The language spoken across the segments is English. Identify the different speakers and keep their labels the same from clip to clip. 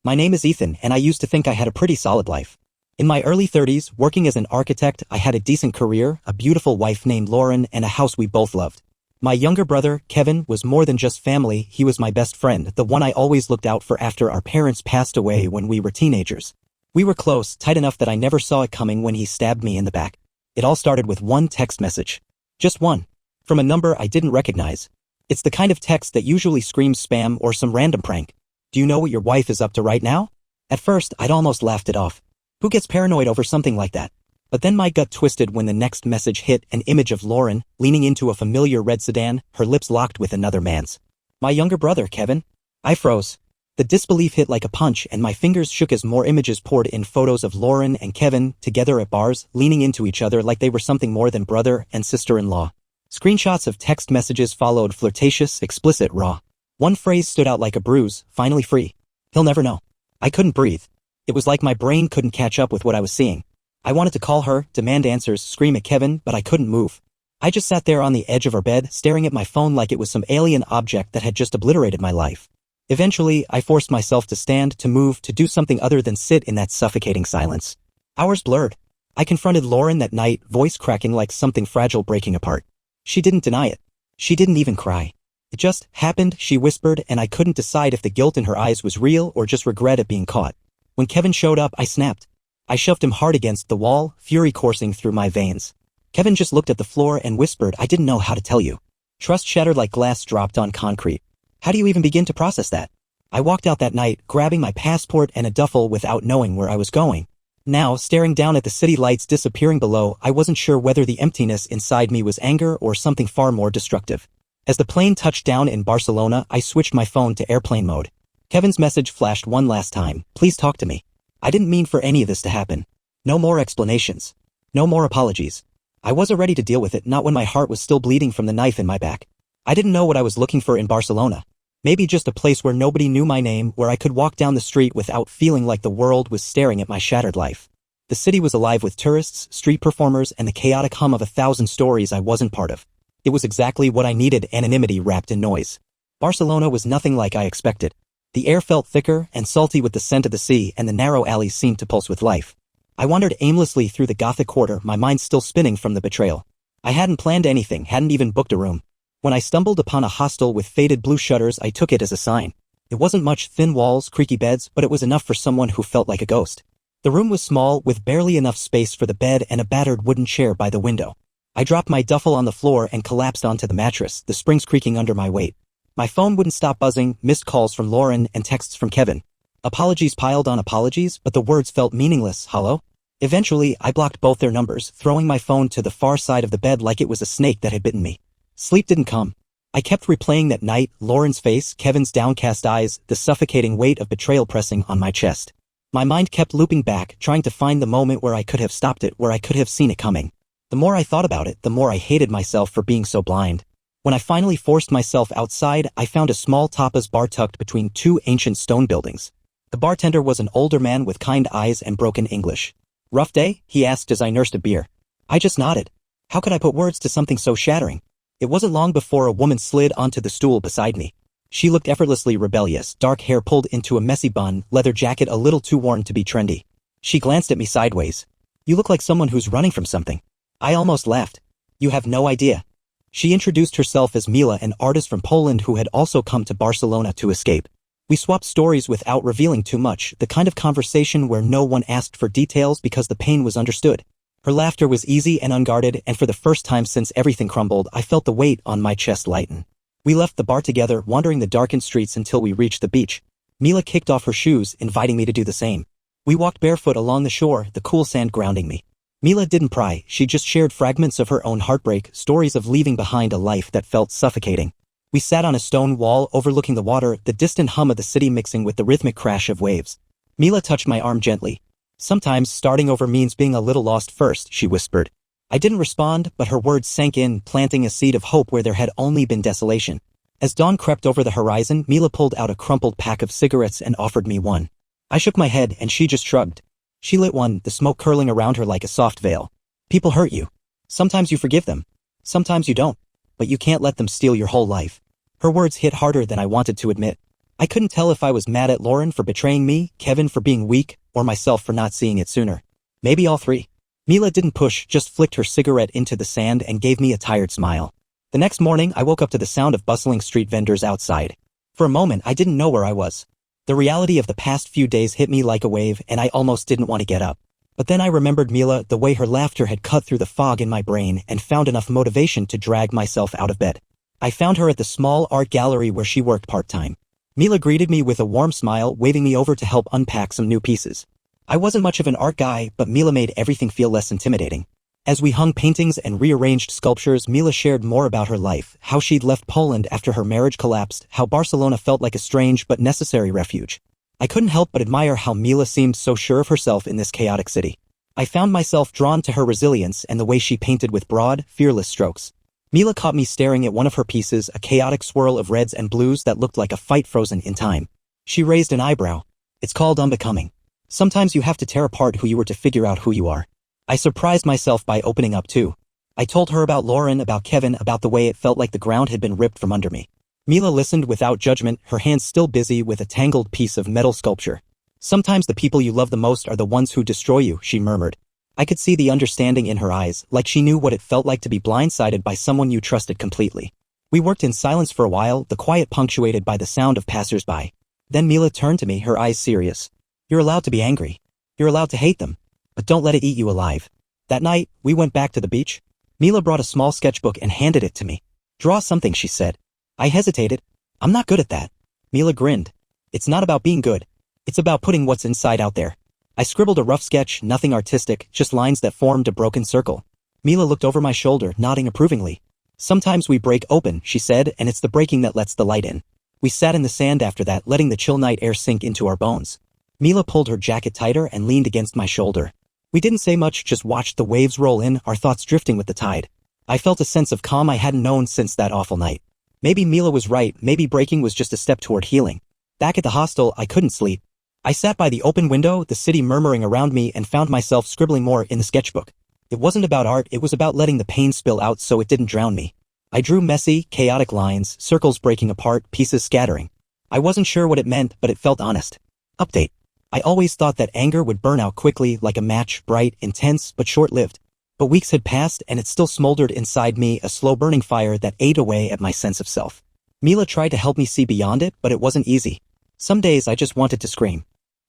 Speaker 1: My name is Ethan and I used to think I had a pretty solid life. In my early 30s, working as an architect, I had a decent career, a beautiful wife named Lauren, and a house we both loved. My younger brother, Kevin, was more than just family, he was my best friend, the one I always looked out for after our parents passed away when we were teenagers. We were close, tight enough that I never saw it coming when he stabbed me in the back. It all started with one text message. Just one. From a number I didn't recognize. It's the kind of text that usually screams spam or some random prank. Do you know what your wife is up to right now? At first, I'd almost laughed it off. Who gets paranoid over something like that? But then my gut twisted when the next message hit, an image of Lauren, leaning into a familiar red sedan, her lips locked with another man's. My younger brother, Kevin. I froze. The disbelief hit like a punch and my fingers shook as more images poured in, photos of Lauren and Kevin, together at bars, leaning into each other like they were something more than brother and sister-in-law. Screenshots of text messages followed, flirtatious, explicit, raw. One phrase stood out like a bruise, finally free. He'll never know. I couldn't breathe. It was like my brain couldn't catch up with what I was seeing. I wanted to call her, demand answers, scream at Kevin, but I couldn't move. I just sat there on the edge of our bed, staring at my phone like it was some alien object that had just obliterated my life. Eventually, I forced myself to stand, to move, to do something other than sit in that suffocating silence. Hours blurred. I confronted Lauren that night, voice cracking like something fragile breaking apart. She didn't deny it. She didn't even cry. It just happened, she whispered, and I couldn't decide if the guilt in her eyes was real or just regret at being caught. When Kevin showed up, I snapped. I shoved him hard against the wall, fury coursing through my veins. Kevin just looked at the floor and whispered, I didn't know how to tell you. Trust shattered like glass dropped on concrete. How do you even begin to process that? I walked out that night, grabbing my passport and a duffel without knowing where I was going. Now, staring down at the city lights disappearing below, I wasn't sure whether the emptiness inside me was anger or something far more destructive. As the plane touched down in Barcelona, I switched my phone to airplane mode. Kevin's message flashed one last time, please talk to me. I didn't mean for any of this to happen. No more explanations. No more apologies. I wasn't ready to deal with it, not when my heart was still bleeding from the knife in my back. I didn't know what I was looking for in Barcelona. Maybe just a place where nobody knew my name, where I could walk down the street without feeling like the world was staring at my shattered life. The city was alive with tourists, street performers, and the chaotic hum of 1,000 stories I wasn't part of. It was exactly what I needed, anonymity wrapped in noise. Barcelona was nothing like I expected. The air felt thicker and salty with the scent of the sea, and the narrow alleys seemed to pulse with life. I wandered aimlessly through the Gothic quarter, my mind still spinning from the betrayal. I hadn't planned anything, hadn't even booked a room. When I stumbled upon a hostel with faded blue shutters, I took it as a sign. It wasn't much, thin walls, creaky beds, but it was enough for someone who felt like a ghost. The room was small, with barely enough space for the bed and a battered wooden chair by the window. I dropped my duffel on the floor and collapsed onto the mattress, the springs creaking under my weight. My phone wouldn't stop buzzing, missed calls from Lauren and texts from Kevin. Apologies piled on apologies, but the words felt meaningless, hollow. Eventually, I blocked both their numbers, throwing my phone to the far side of the bed like it was a snake that had bitten me. Sleep didn't come. I kept replaying that night, Lauren's face, Kevin's downcast eyes, the suffocating weight of betrayal pressing on my chest. My mind kept looping back, trying to find the moment where I could have stopped it, where I could have seen it coming. The more I thought about it, the more I hated myself for being so blind. When I finally forced myself outside, I found a small tapas bar tucked between two ancient stone buildings. The bartender was an older man with kind eyes and broken English. Rough day? He asked as I nursed a beer. I just nodded. How could I put words to something so shattering? It wasn't long before a woman slid onto the stool beside me. She looked effortlessly rebellious, dark hair pulled into a messy bun, leather jacket a little too worn to be trendy. She glanced at me sideways. You look like someone who's running from something. I almost laughed. You have no idea. She introduced herself as Mila, an artist from Poland who had also come to Barcelona to escape. We swapped stories without revealing too much, the kind of conversation where no one asked for details because the pain was understood. Her laughter was easy and unguarded, and for the first time since everything crumbled, I felt the weight on my chest lighten. We left the bar together, wandering the darkened streets until we reached the beach. Mila kicked off her shoes, inviting me to do the same. We walked barefoot along the shore, the cool sand grounding me. Mila didn't pry, she just shared fragments of her own heartbreak, stories of leaving behind a life that felt suffocating. We sat on a stone wall overlooking the water, the distant hum of the city mixing with the rhythmic crash of waves. Mila touched my arm gently. Sometimes starting over means being a little lost first, she whispered. I didn't respond, but her words sank in, planting a seed of hope where there had only been desolation. As dawn crept over the horizon, Mila pulled out a crumpled pack of cigarettes and offered me one. I shook my head and she just shrugged. She lit one, the smoke curling around her like a soft veil. People hurt you. Sometimes you forgive them. Sometimes you don't. But you can't let them steal your whole life. Her words hit harder than I wanted to admit. I couldn't tell if I was mad at Lauren for betraying me, Kevin for being weak, or myself for not seeing it sooner. Maybe all three. Mila didn't push, just flicked her cigarette into the sand and gave me a tired smile. The next morning I woke up to the sound of bustling street vendors outside. For a moment I didn't know where I was. The reality of the past few days hit me like a wave and I almost didn't want to get up. But then I remembered Mila, the way her laughter had cut through the fog in my brain, and found enough motivation to drag myself out of bed. I found her at the small art gallery where she worked part-time. Mila greeted me with a warm smile, waving me over to help unpack some new pieces. I wasn't much of an art guy, but Mila made everything feel less intimidating. As we hung paintings and rearranged sculptures, Mila shared more about her life, how she'd left Poland after her marriage collapsed, how Barcelona felt like a strange but necessary refuge. I couldn't help but admire how Mila seemed so sure of herself in this chaotic city. I found myself drawn to her resilience and the way she painted with broad, fearless strokes. Mila caught me staring at one of her pieces, a chaotic swirl of reds and blues that looked like a fight frozen in time. She raised an eyebrow. It's called unbecoming. Sometimes you have to tear apart who you were to figure out who you are. I surprised myself by opening up too. I told her about Lauren, about Kevin, about the way it felt like the ground had been ripped from under me. Mila listened without judgment, her hands still busy with a tangled piece of metal sculpture. Sometimes the people you love the most are the ones who destroy you, she murmured. I could see the understanding in her eyes, like she knew what it felt like to be blindsided by someone you trusted completely. We worked in silence for a while, the quiet punctuated by the sound of passers-by. Then Mila turned to me, her eyes serious. You're allowed to be angry. You're allowed to hate them. But don't let it eat you alive. That night, we went back to the beach. Mila brought a small sketchbook and handed it to me. Draw something, she said. I hesitated. I'm not good at that. Mila grinned. It's not about being good. It's about putting what's inside out there. I scribbled a rough sketch, nothing artistic, just lines that formed a broken circle. Mila looked over my shoulder, nodding approvingly. Sometimes we break open, she said, and it's the breaking that lets the light in. We sat in the sand after that, letting the chill night air sink into our bones. Mila pulled her jacket tighter and leaned against my shoulder. We didn't say much, just watched the waves roll in, our thoughts drifting with the tide. I felt a sense of calm I hadn't known since that awful night. Maybe Mila was right, maybe breaking was just a step toward healing. Back at the hostel, I couldn't sleep. I sat by the open window, the city murmuring around me, and found myself scribbling more in the sketchbook. It wasn't about art, it was about letting the pain spill out so it didn't drown me. I drew messy, chaotic lines, circles breaking apart, pieces scattering. I wasn't sure what it meant, but it felt honest. Update. I always thought that anger would burn out quickly, like a match, bright, intense, but short-lived. But weeks had passed, and it still smoldered inside me, a slow-burning fire that ate away at my sense of self. Mila tried to help me see beyond it, but it wasn't easy. Some days I just wanted to scream.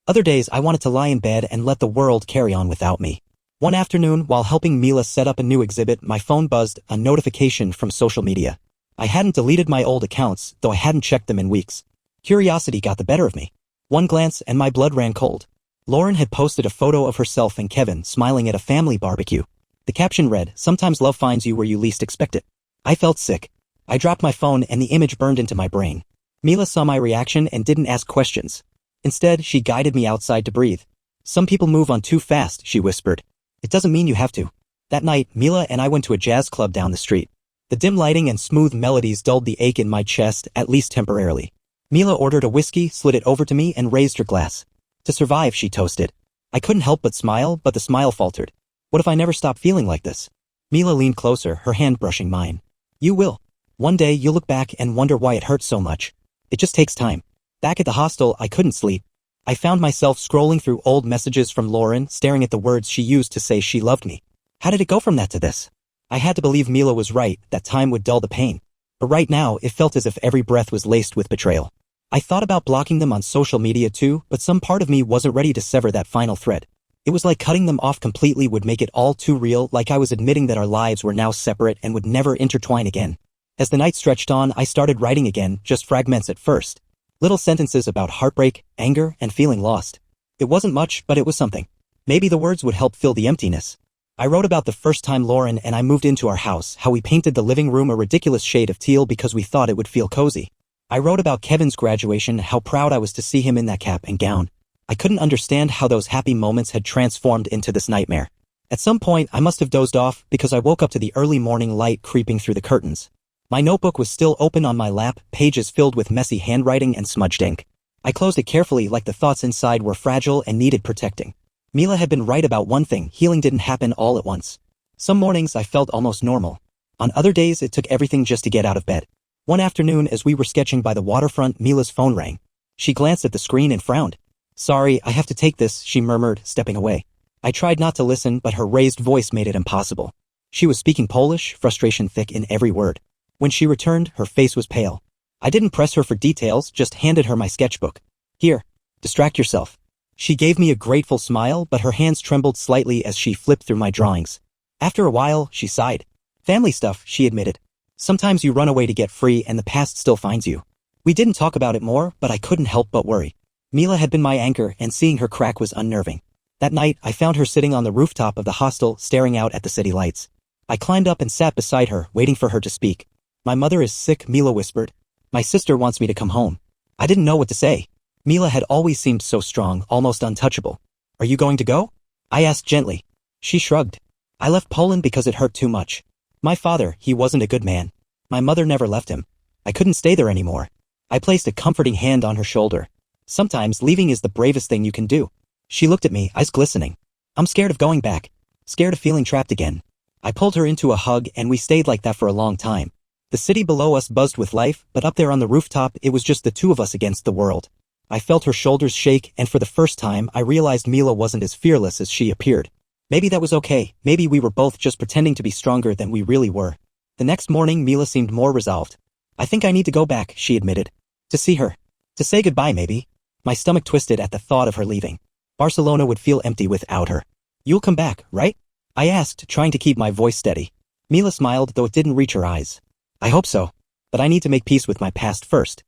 Speaker 1: Other days I wanted to lie in bed and let the world carry on without me. One afternoon, while helping Mila set up a new exhibit, my phone buzzed, a notification from social media. I hadn't deleted my old accounts, though I hadn't checked them in weeks. Curiosity got the better of me. One glance and my blood ran cold. Lauren had posted a photo of herself and Kevin smiling at a family barbecue. The caption read, "Sometimes love finds you where you least expect it." I felt sick. I dropped my phone and the image burned into my brain. Mila saw my reaction and didn't ask questions. Instead, she guided me outside to breathe. "Some people move on too fast," she whispered. "It doesn't mean you have to." That night, Mila and I went to a jazz club down the street. The dim lighting and smooth melodies dulled the ache in my chest, at least temporarily. Mila ordered a whiskey, slid it over to me, and raised her glass. "To survive," she toasted. I couldn't help but smile, but the smile faltered. What if I never stop feeling like this? Mila leaned closer, her hand brushing mine. "You will. One day you'll look back and wonder why it hurt so much. It just takes time." Back at the hostel, I couldn't sleep. I found myself scrolling through old messages from Lauren, staring at the words she used to say she loved me. How did it go from that to this? I had to believe Mila was right, that time would dull the pain. But right now, it felt as if every breath was laced with betrayal. I thought about blocking them on social media too, but some part of me wasn't ready to sever that final thread. It was like cutting them off completely would make it all too real, like I was admitting that our lives were now separate and would never intertwine again. As the night stretched on, I started writing again, just fragments at first. Little sentences about heartbreak, anger, and feeling lost. It wasn't much, but it was something. Maybe the words would help fill the emptiness. I wrote about the first time Lauren and I moved into our house, how we painted the living room a ridiculous shade of teal because we thought it would feel cozy. I wrote about Kevin's graduation, how proud I was to see him in that cap and gown. I couldn't understand how those happy moments had transformed into this nightmare. At some point, I must have dozed off because I woke up to the early morning light creeping through the curtains. My notebook was still open on my lap, pages filled with messy handwriting and smudged ink. I closed it carefully, like the thoughts inside were fragile and needed protecting. Mila had been right about one thing, healing didn't happen all at once. Some mornings I felt almost normal. On other days it took everything just to get out of bed. One afternoon as we were sketching by the waterfront, Mila's phone rang. She glanced at the screen and frowned. Sorry, I have to take this, she murmured, stepping away. I tried not to listen, but her raised voice made it impossible. She was speaking Polish, frustration thick in every word. When she returned, her face was pale. I didn't press her for details, just handed her my sketchbook. Here, distract yourself. She gave me a grateful smile, but her hands trembled slightly as she flipped through my drawings. After a while, she sighed. Family stuff, she admitted. Sometimes you run away to get free and the past still finds you. We didn't talk about it more, but I couldn't help but worry. Mila had been my anchor, and seeing her crack was unnerving. That night, I found her sitting on the rooftop of the hostel, staring out at the city lights. I climbed up and sat beside her, waiting for her to speak. My mother is sick, Mila whispered. My sister wants me to come home. I didn't know what to say. Mila had always seemed so strong, almost untouchable. Are you going to go? I asked gently. She shrugged. I left Poland because it hurt too much. My father, he wasn't a good man. My mother never left him. I couldn't stay there anymore. I placed a comforting hand on her shoulder. Sometimes leaving is the bravest thing you can do. She looked at me, eyes glistening. I'm scared of going back. Scared of feeling trapped again. I pulled her into a hug and we stayed like that for a long time. The city below us buzzed with life, but up there on the rooftop it was just the two of us against the world. I felt her shoulders shake, and for the first time I realized Mila wasn't as fearless as she appeared. Maybe that was okay, maybe we were both just pretending to be stronger than we really were. The next morning Mila seemed more resolved. I think I need to go back, she admitted. To see her. To say goodbye maybe. My stomach twisted at the thought of her leaving. Barcelona would feel empty without her. You'll come back, right? I asked, trying to keep my voice steady. Mila smiled, though it didn't reach her eyes. I hope so. But I need to make peace with my past first.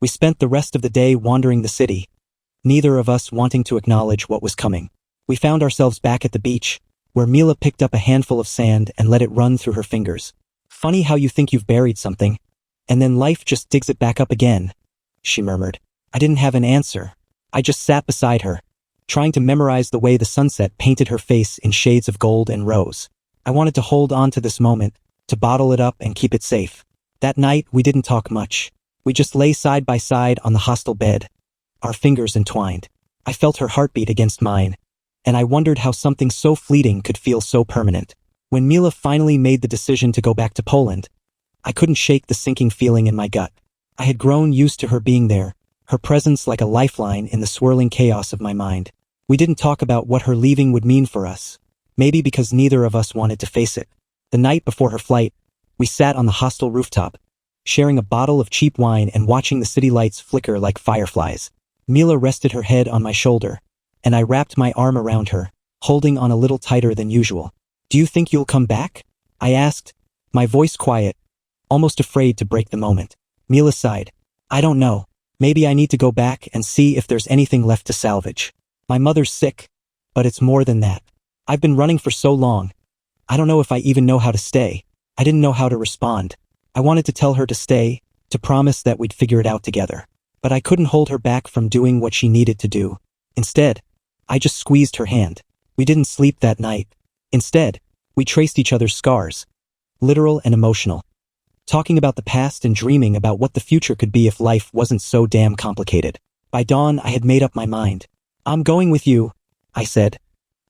Speaker 1: We spent the rest of the day wandering the city, neither of us wanting to acknowledge what was coming. We found ourselves back at the beach, where Mila picked up a handful of sand and let it run through her fingers. Funny how you think you've buried something, and then life just digs it back up again, she murmured. I didn't have an answer. I just sat beside her, trying to memorize the way the sunset painted her face in shades of gold and rose. I wanted to hold on to this moment, to bottle it up and keep it safe. That night, we didn't talk much. We just lay side by side on the hostel bed, our fingers entwined. I felt her heartbeat against mine, and I wondered how something so fleeting could feel so permanent. When Mila finally made the decision to go back to Poland, I couldn't shake the sinking feeling in my gut. I had grown used to her being there, her presence like a lifeline in the swirling chaos of my mind. We didn't talk about what her leaving would mean for us, maybe because neither of us wanted to face it. The night before her flight, we sat on the hostel rooftop, sharing a bottle of cheap wine and watching the city lights flicker like fireflies. Mila rested her head on my shoulder, and I wrapped my arm around her, holding on a little tighter than usual. Do you think you'll come back? I asked, my voice quiet, almost afraid to break the moment. Mila sighed. I don't know. Maybe I need to go back and see if there's anything left to salvage. My mother's sick, but it's more than that. I've been running for so long. I don't know if I even know how to stay. I didn't know how to respond. I wanted to tell her to stay, to promise that we'd figure it out together. But I couldn't hold her back from doing what she needed to do. Instead, I just squeezed her hand. We didn't sleep that night. Instead, we traced each other's scars, literal and emotional, talking about the past and dreaming about what the future could be if life wasn't so damn complicated. By dawn, I had made up my mind. I'm going with you, I said,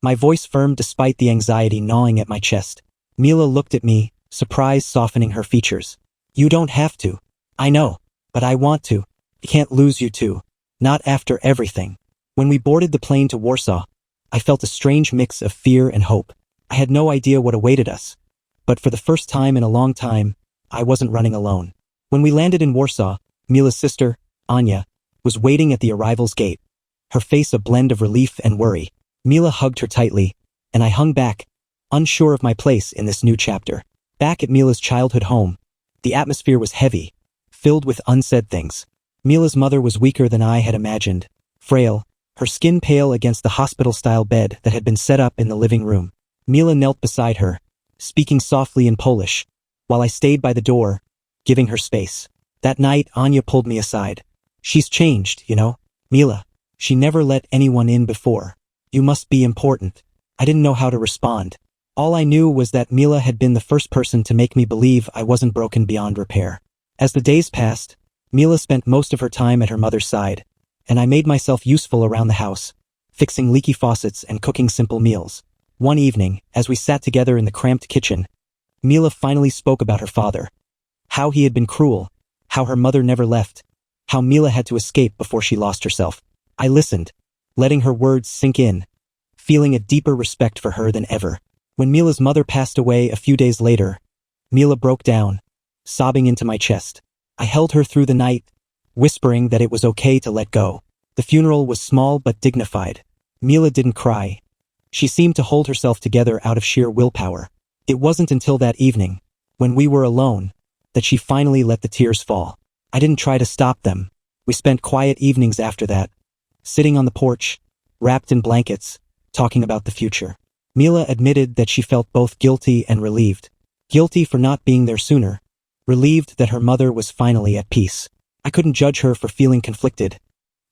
Speaker 1: my voice firm despite the anxiety gnawing at my chest. Mila looked at me, surprise softening her features. You don't have to. I know, but I want to. I can't lose you too. Not after everything. When we boarded the plane to Warsaw, I felt a strange mix of fear and hope. I had no idea what awaited us, but for the first time in a long time, I wasn't running alone. When we landed in Warsaw, Mila's sister, Anya, was waiting at the arrival's gate, her face a blend of relief and worry. Mila hugged her tightly, and I hung back, unsure of my place in this new chapter. Back at Mila's childhood home, the atmosphere was heavy, filled with unsaid things. Mila's mother was weaker than I had imagined, frail, her skin pale against the hospital-style bed that had been set up in the living room. Mila knelt beside her, speaking softly in Polish, while I stayed by the door, giving her space. That night, Anya pulled me aside. She's changed, you know, Mila. She never let anyone in before. You must be important. I didn't know how to respond. All I knew was that Mila had been the first person to make me believe I wasn't broken beyond repair. As the days passed, Mila spent most of her time at her mother's side, and I made myself useful around the house, fixing leaky faucets and cooking simple meals. One evening, as we sat together in the cramped kitchen, Mila finally spoke about her father. How he had been cruel, how her mother never left, how Mila had to escape before she lost herself. I listened, letting her words sink in, feeling a deeper respect for her than ever. When Mila's mother passed away a few days later, Mila broke down, sobbing into my chest. I held her through the night, whispering that it was okay to let go. The funeral was small but dignified. Mila didn't cry. She seemed to hold herself together out of sheer willpower. It wasn't until that evening, when we were alone, that she finally let the tears fall. I didn't try to stop them. We spent quiet evenings after that, sitting on the porch, wrapped in blankets, talking about the future. Mila admitted that she felt both guilty and relieved. Guilty for not being there sooner, relieved that her mother was finally at peace. I couldn't judge her for feeling conflicted.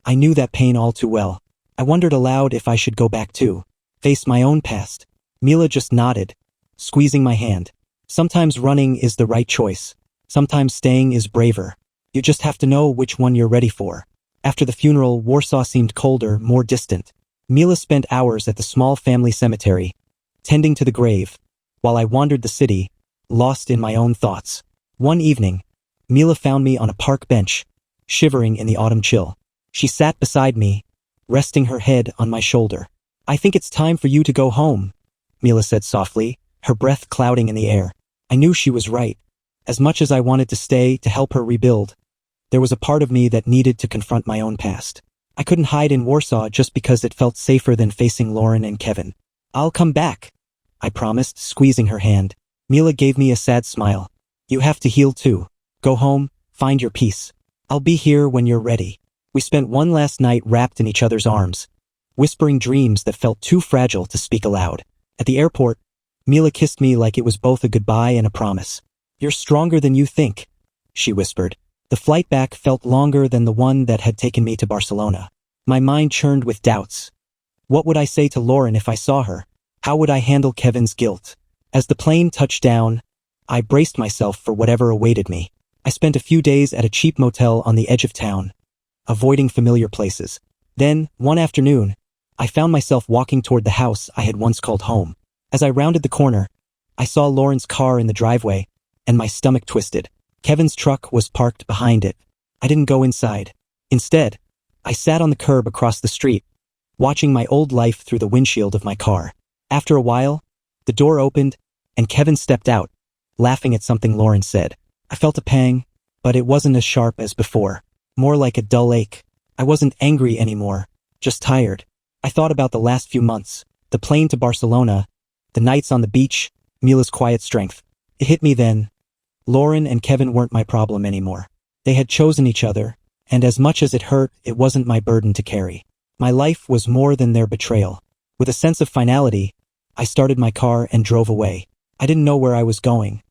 Speaker 1: I knew that pain all too well. I wondered aloud if I should go back too, face my own past. Mila just nodded, squeezing my hand. Sometimes running is the right choice. Sometimes staying is braver. You just have to know which one you're ready for. After the funeral, Warsaw seemed colder, more distant. Mila spent hours at the small family cemetery, tending to the grave, while I wandered the city, lost in my own thoughts. One evening, Mila found me on a park bench, shivering in the autumn chill. She sat beside me, resting her head on my shoulder. "I think it's time for you to go home," Mila said softly, her breath clouding in the air. I knew she was right. As much as I wanted to stay to help her rebuild, there was a part of me that needed to confront my own past. I couldn't hide in Warsaw just because it felt safer than facing Lauren and Kevin. "I'll come back," I promised, squeezing her hand. Mila gave me a sad smile. "You have to heal too. Go home, find your peace. I'll be here when you're ready." We spent one last night wrapped in each other's arms, whispering dreams that felt too fragile to speak aloud. At the airport, Mila kissed me like it was both a goodbye and a promise. "You're stronger than you think," she whispered. The flight back felt longer than the one that had taken me to Barcelona. My mind churned with doubts. What would I say to Lauren if I saw her? How would I handle Kevin's guilt? As the plane touched down, I braced myself for whatever awaited me. I spent a few days at a cheap motel on the edge of town, avoiding familiar places. Then, one afternoon, I found myself walking toward the house I had once called home. As I rounded the corner, I saw Lauren's car in the driveway, and my stomach twisted. Kevin's truck was parked behind it. I didn't go inside. Instead, I sat on the curb across the street, watching my old life through the windshield of my car. After a while, the door opened, and Kevin stepped out, laughing at something Lauren said. I felt a pang, but it wasn't as sharp as before. More like a dull ache. I wasn't angry anymore, just tired. I thought about the last few months, the plane to Barcelona, the nights on the beach, Mila's quiet strength. It hit me then. Lauren and Kevin weren't my problem anymore. They had chosen each other, and as much as it hurt, it wasn't my burden to carry. My life was more than their betrayal. With a sense of finality, I started my car and drove away. I didn't know where I was going,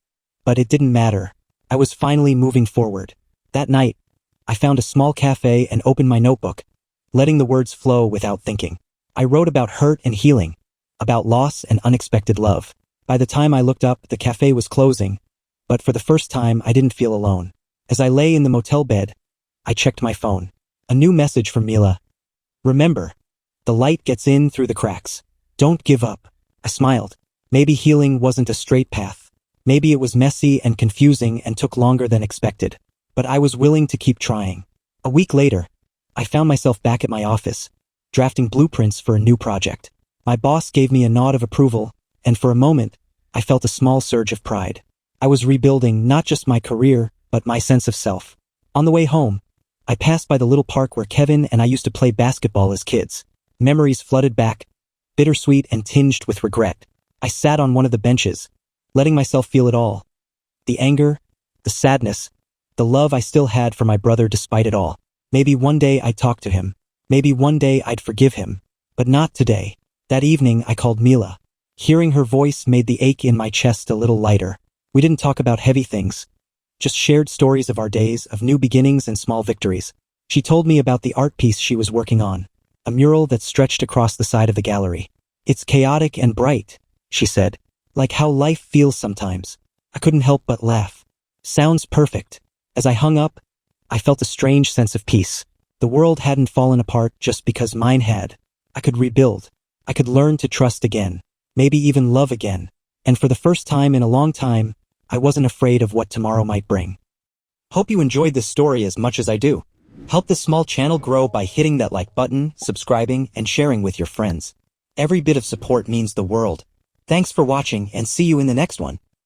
Speaker 1: but it didn't matter. I was finally moving forward. That night, I found a small cafe and opened my notebook, letting the words flow without thinking. I wrote about hurt and healing, about loss and unexpected love. By the time I looked up, the cafe was closing, but for the first time, I didn't feel alone. As I lay in the motel bed, I checked my phone. A new message from Mila. "Remember, the light gets in through the cracks. Don't give up." I smiled. Maybe healing wasn't a straight path. Maybe it was messy and confusing and took longer than expected. But I was willing to keep trying. A week later, I found myself back at my office, drafting blueprints for a new project. My boss gave me a nod of approval, and for a moment, I felt a small surge of pride. I was rebuilding not just my career, but my sense of self. On the way home, I passed by the little park where Kevin and I used to play basketball as kids. Memories flooded back, bittersweet and tinged with regret. I sat on one of the benches, letting myself feel it all. The anger, the sadness, the love I still had for my brother despite it all. Maybe one day I'd talk to him. Maybe one day I'd forgive him. But not today. That evening I called Mila. Hearing her voice made the ache in my chest a little lighter. We didn't talk about heavy things, just shared stories of our days, of new beginnings and small victories. She told me about the art piece she was working on, a mural that stretched across the side of the gallery. "It's chaotic and bright," she said, "like how life feels sometimes." I couldn't help but laugh. Sounds perfect. As I hung up, I felt a strange sense of peace. The world hadn't fallen apart just because mine had. I could rebuild. I could learn to trust again, maybe even love again. And for the first time in a long time, I wasn't afraid of what tomorrow might bring. Hope you enjoyed this story as much as I do. Help this small channel grow by hitting that like button, subscribing, and sharing with your friends. Every bit of support means the world. Thanks for watching and see you in the next one.